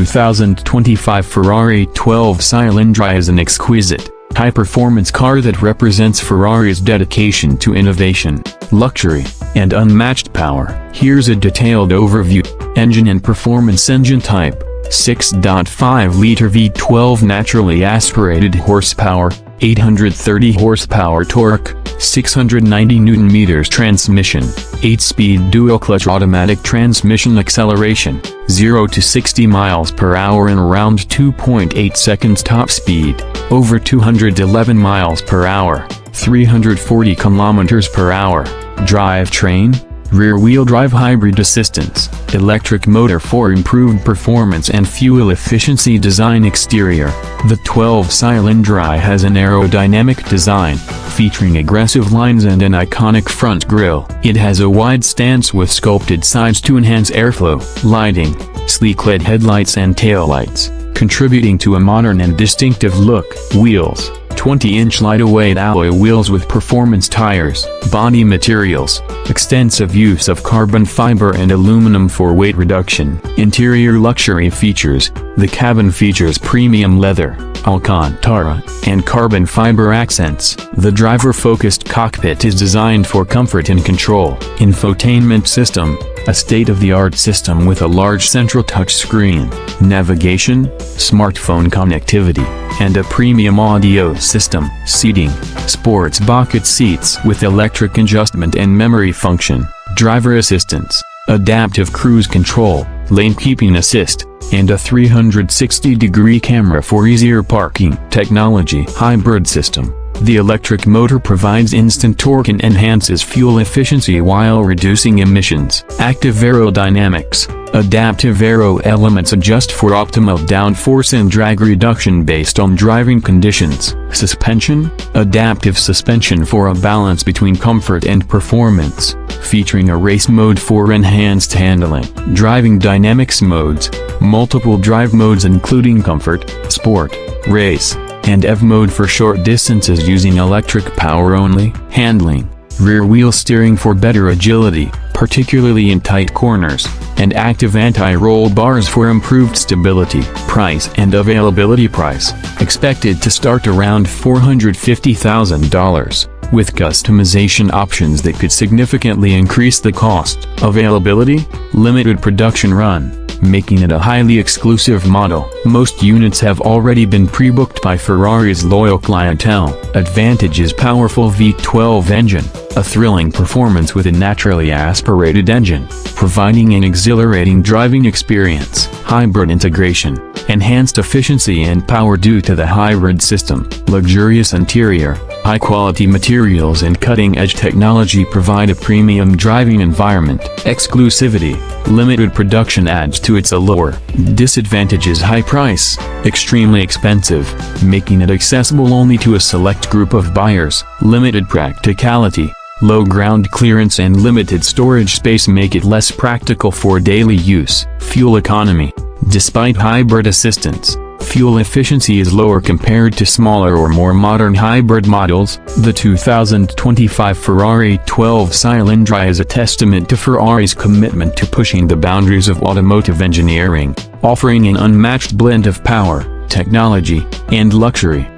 2025 Ferrari 12 Cilindri is an exquisite, high-performance car that represents Ferrari's dedication to innovation, luxury, and unmatched power. Here's a detailed overview. Engine and performance. Engine type: 6.5-liter V12 naturally aspirated horsepower, 830 horsepower torque, 690 Nm. Transmission: 8-speed dual-clutch automatic transmission. Acceleration: 0 to 60 miles per hour in around 2.8 seconds. Top speed: over 211 miles per hour, 340 kilometers per hour. Drivetrain: rear-wheel drive hybrid assistance, electric motor for improved performance and fuel efficiency. Design. Exterior: the 12 Cilindri has an aerodynamic design, featuring aggressive lines and an iconic front grille. It has a wide stance with sculpted sides to enhance airflow. Lighting: sleek LED headlights and taillights, contributing to a modern and distinctive look. Wheels: 20-inch lightweight alloy wheels with performance tires. Body materials: extensive use of carbon fiber and aluminum for weight reduction. Interior. Luxury features: the cabin features premium leather, Alcantara, and carbon fiber accents. The driver-focused cockpit is designed for comfort and control. Infotainment system: a state-of-the-art system with a large central touchscreen, navigation, smartphone connectivity, and a premium audio system. Seating: sports bucket seats with electric adjustment and memory function. Driver assistance: adaptive cruise control, lane keeping assist, and a 360-degree camera for easier parking. Technology: hybrid system. The electric motor provides instant torque and enhances fuel efficiency while reducing emissions. Active aerodynamics: adaptive aero elements adjust for optimal downforce and drag reduction based on driving conditions. Suspension: adaptive suspension for a balance between comfort and performance, featuring a race mode for enhanced handling. Driving dynamics modes: multiple drive modes including comfort, sport, race, and EV mode for short distances using electric power only. Handling: rear-wheel steering for better agility, particularly in tight corners, and active anti-roll bars for improved stability. Price and availability. Price: expected to start around $450,000, with customization options that could significantly increase the cost. Availability: limited production run, making it a highly exclusive model. Most units have already been pre-booked by Ferrari's loyal clientele. Advantages: powerful V12 engine, a thrilling performance with a naturally aspirated engine, providing an exhilarating driving experience. Hybrid integration, enhanced efficiency and power due to the hybrid system. Luxurious interior, high-quality materials and cutting-edge technology provide a premium driving environment. Exclusivity: limited production adds to its allure. Disadvantages: high price, extremely expensive, making it accessible only to a select group of buyers. Limited practicality: low ground clearance and limited storage space make it less practical for daily use. Fuel economy: despite hybrid assistance, fuel efficiency is lower compared to smaller or more modern hybrid models. The 2025 Ferrari 12 Cilindri is a testament to Ferrari's commitment to pushing the boundaries of automotive engineering, offering an unmatched blend of power, technology, and luxury.